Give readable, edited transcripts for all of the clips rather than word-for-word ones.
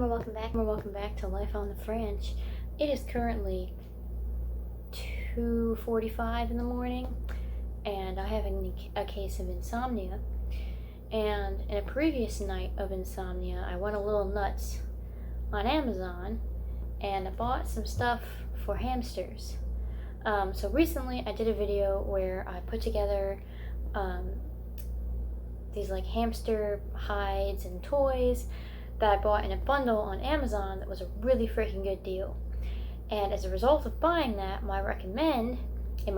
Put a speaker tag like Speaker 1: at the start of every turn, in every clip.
Speaker 1: welcome back to Life on the French. It is currently 2:45 in the morning, and I have a case of insomnia. And in a previous night of insomnia, I went a little nuts on Amazon, and I bought some stuff for hamsters. So recently I did a video where I put together these like hamster hides and toys that I bought in a bundle on Amazon that was a really freaking good deal. And as a result of buying that, in my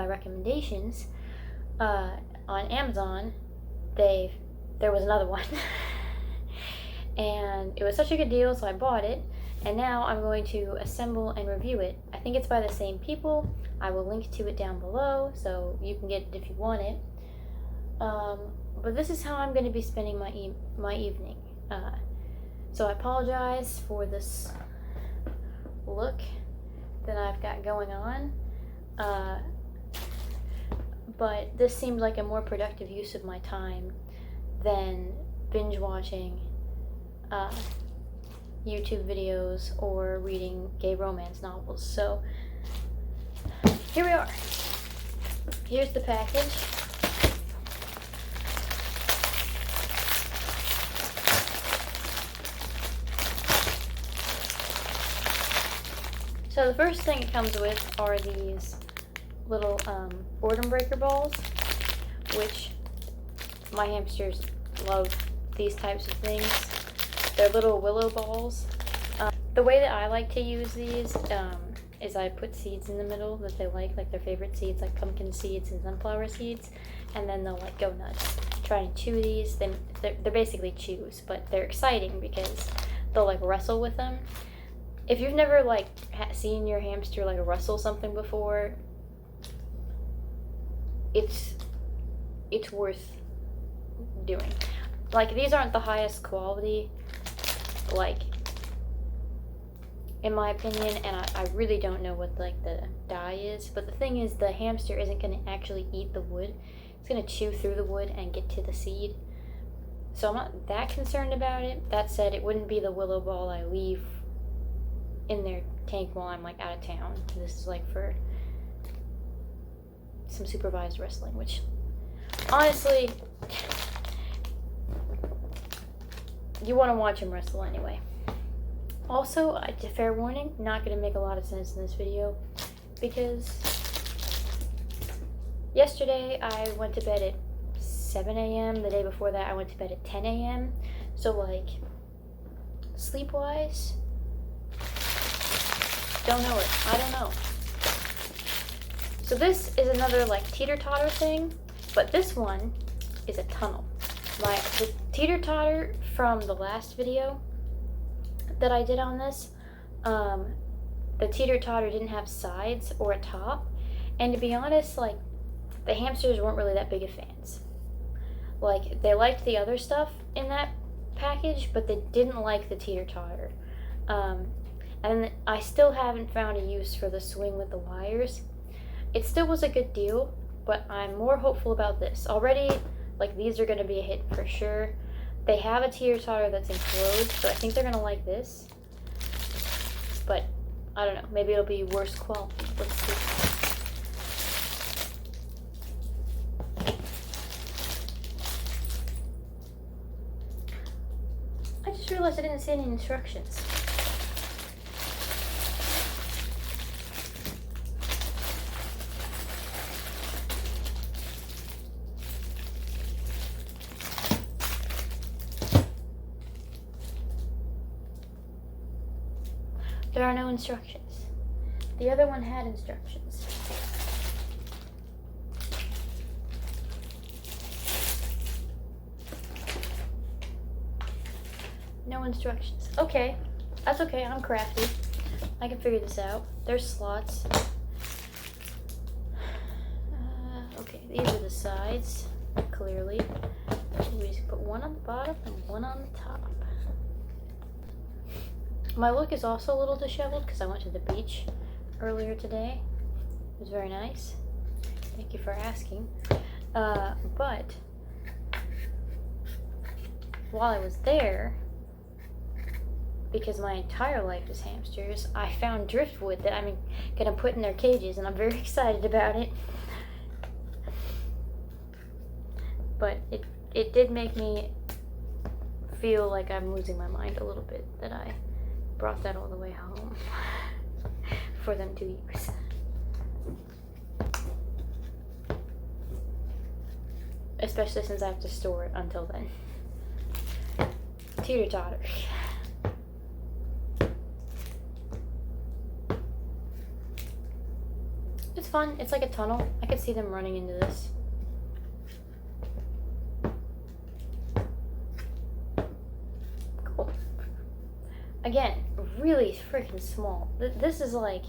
Speaker 1: recommendations on Amazon, there was another one. And it was such a good deal, so I bought it, and now I'm going to assemble and review it. I think it's by the same people. I will link to it down below so you can get it if you want it. But this is how I'm going to be spending my evening. So I apologize for this look that I've got going on, but this seemed like a more productive use of my time than binge watching YouTube videos or reading gay romance novels. So here we are. Here's the package. So the first thing it comes with are these little boredom breaker balls, which my hamsters love these types of things. They're little willow balls. The way that I like to use these is I put seeds in the middle that they like their favorite seeds, like pumpkin seeds and sunflower seeds, and then they'll like go nuts. Try and chew these. They're basically chews, but they're exciting because they'll like wrestle with them. If you've never like seen your hamster like wrestle something before, it's worth doing. Like, these aren't the highest quality, like, in my opinion, and I really don't know what like the dye is, but the thing is, the hamster isn't going to actually eat the wood. It's going to chew through the wood and get to the seed. So I'm not that concerned about it. That said, it wouldn't be the willow ball I leave in their tank while I'm like out of town. This is like for some supervised wrestling, which honestly, you want to watch him wrestle anyway. Also, fair warning, not going to make a lot of sense in this video because yesterday I went to bed at 7 a.m. The day before that I went to bed at 10 a.m. So like, sleep-wise, don't know it. I don't know. So this is another like teeter-totter thing, but this one is a tunnel. The teeter-totter from the last video that I did on this, the teeter-totter didn't have sides or a top, and to be honest, like, the hamsters weren't really that big of fans. Like, they liked the other stuff in that package, but they didn't like the teeter-totter. And I still haven't found a use for the swing with the wires. It still was a good deal, but I'm more hopeful about this. Already, like, these are going to be a hit for sure. They have a teeter-totter that's enclosed, so I think they're going to like this. But, I don't know, maybe it'll be worse quality. Let's see. I just realized I didn't see any instructions. There are no instructions. The other one had instructions. No instructions. Okay, that's okay, I'm crafty. I can figure this out. There's slots. Okay, these are the sides, clearly. We just put one on the bottom and one on the top. My look is also a little disheveled because I went to the beach earlier today. It was very nice. Thank you for asking. But while I was there, because my entire life is hamsters, I found driftwood that I'm gonna put in their cages, and I'm very excited about it. But it did make me feel like I'm losing my mind a little bit that I brought that all the way home for them to use. Especially since I have to store it until then. Teeter-totter. It's fun. It's like a tunnel. I could see them running into this. Cool. Again, really freaking small. This is like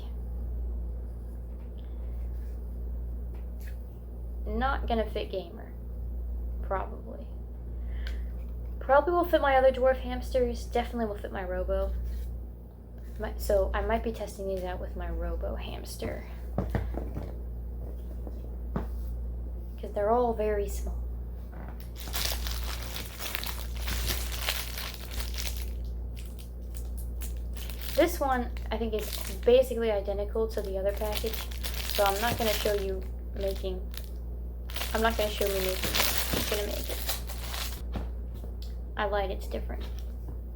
Speaker 1: not gonna fit gamer. Probably. Probably will fit my other dwarf hamsters. Definitely will fit my robo. So I might be testing these out with my robo hamster. Because they're all very small. This one I think is basically identical to the other package. So I'm not going to show you making. I'm not going to show me making it. I'm just going to make it. I lied, it's different.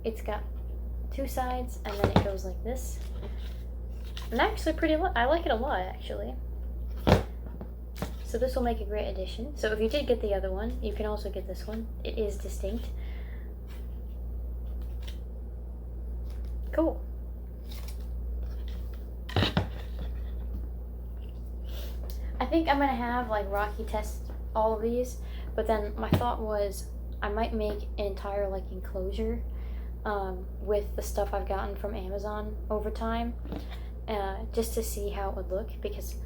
Speaker 1: It's got two sides and then it goes like this. And actually I like it a lot actually. So this will make a great addition. So if you did get the other one, you can also get this one. It is distinct. Cool. I think I'm gonna have like Rocky test all of these, but then my thought was I might make an entire like enclosure with the stuff I've gotten from Amazon over time, just to see how it would look, because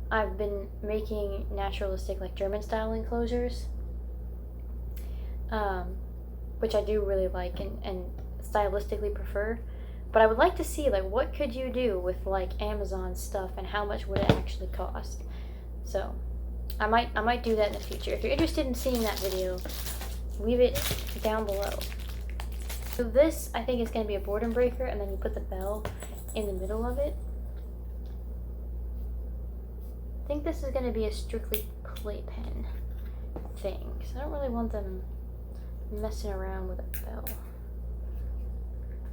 Speaker 1: I've been making naturalistic like German style enclosures, which I do really like and stylistically prefer. But I would like to see like what could you do with like Amazon stuff and how much would it actually cost. So I might do that in the future. If you're interested in seeing that video, leave it down below. So this I think is going to be a boredom breaker, and then you put the bell in the middle of it. I think this is going to be a strictly playpen thing, because I don't really want them messing around with a bell.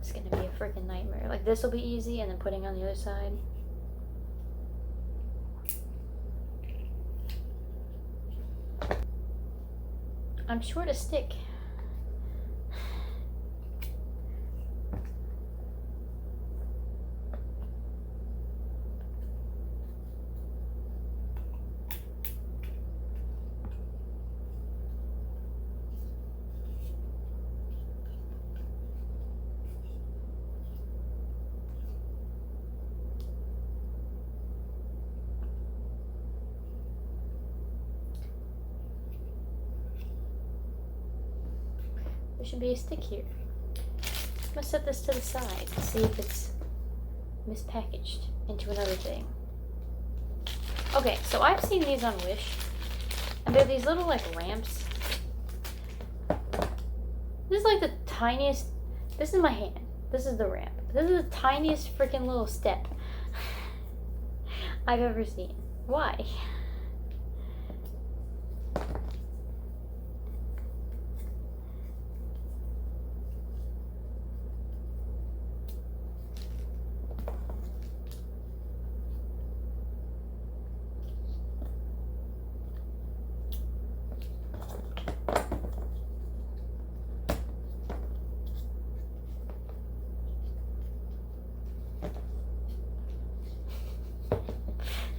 Speaker 1: It's going to be a freaking nightmare. Like this will be easy, and then putting on the other side. I'm short a stick. There should be a stick here. I'm gonna set this to the side to see if it's mispackaged into another thing. Okay, so I've seen these on Wish, and they're these little like ramps. This is like the tiniest. This is my hand. This is the ramp. This is the tiniest freaking little step I've ever seen. Why?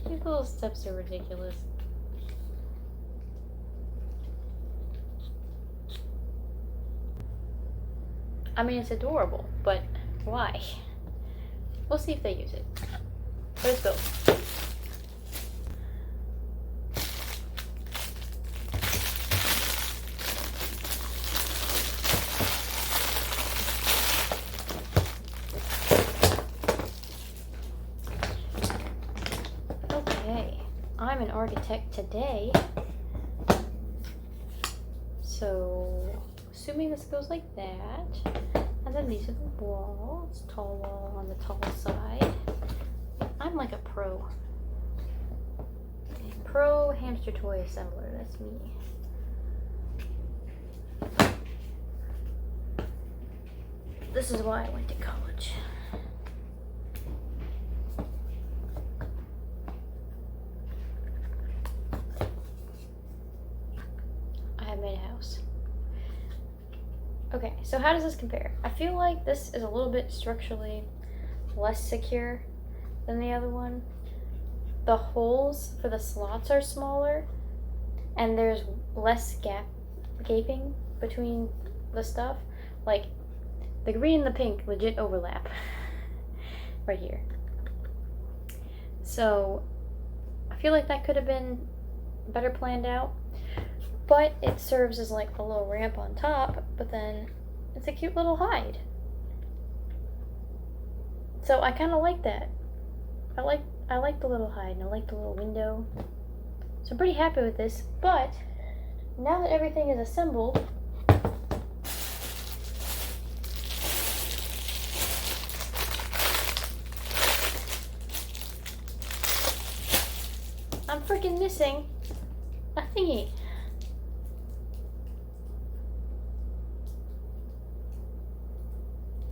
Speaker 1: These little steps are ridiculous. I mean, it's adorable, but why? We'll see if they use it. Let's go. I'm an architect today, so assuming this goes like that, and then these are the walls. Tall wall on the tall side. I'm like a pro. A pro hamster toy assembler. That's me. This is why I went to college. I have made a house. Okay, so how does this compare? I feel like this is a little bit structurally less secure than the other one. The holes for the slots are smaller, and there's less gaping between the stuff. Like, the green and the pink legit overlap right here. So I feel like that could have been better planned out, but it serves as like a little ramp on top, but then it's a cute little hide. So I kind of like that. I like the little hide, and I like the little window. So I'm pretty happy with this, but now that everything is assembled, I'm freaking missing a thingy.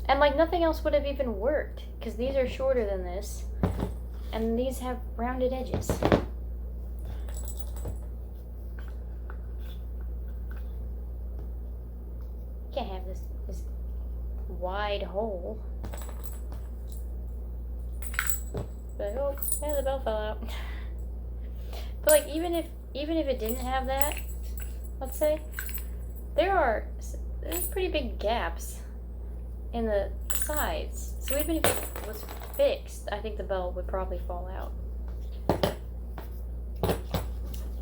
Speaker 1: And like nothing else would have even worked, because these are shorter than this, and these have rounded edges. Can't have this wide hole. But oh, yeah, the bell fell out. But like even if it didn't have that, let's say, there's pretty big gaps in the sides. So even if it was fixed, I think the bell would probably fall out.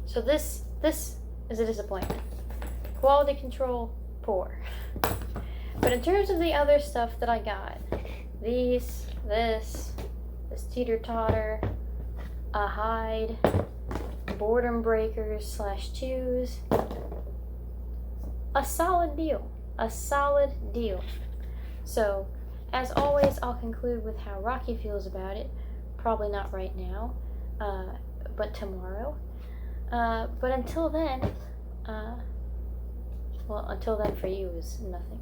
Speaker 1: So this is a disappointment. Quality control, poor. But in terms of the other stuff that I got, this teeter-totter, a hide, boredom breakers / chews, a solid deal. A solid deal. So, as always, I'll conclude with how Rocky feels about it. Probably not right now, but tomorrow. But until then, well, until then for you is nothing.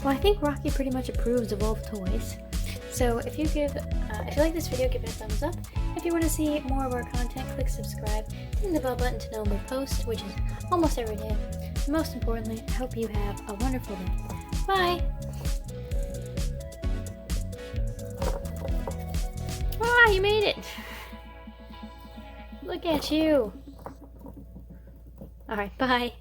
Speaker 1: Well, I think Rocky pretty much approves of all the toys. So if you like this video, give it a thumbs up. If you want to see more of our content, click subscribe. Ding the bell button to know when we post, which is almost every day. And most importantly, I hope you have a wonderful day. Bye! Ah, you made it! Look at you! Alright, bye.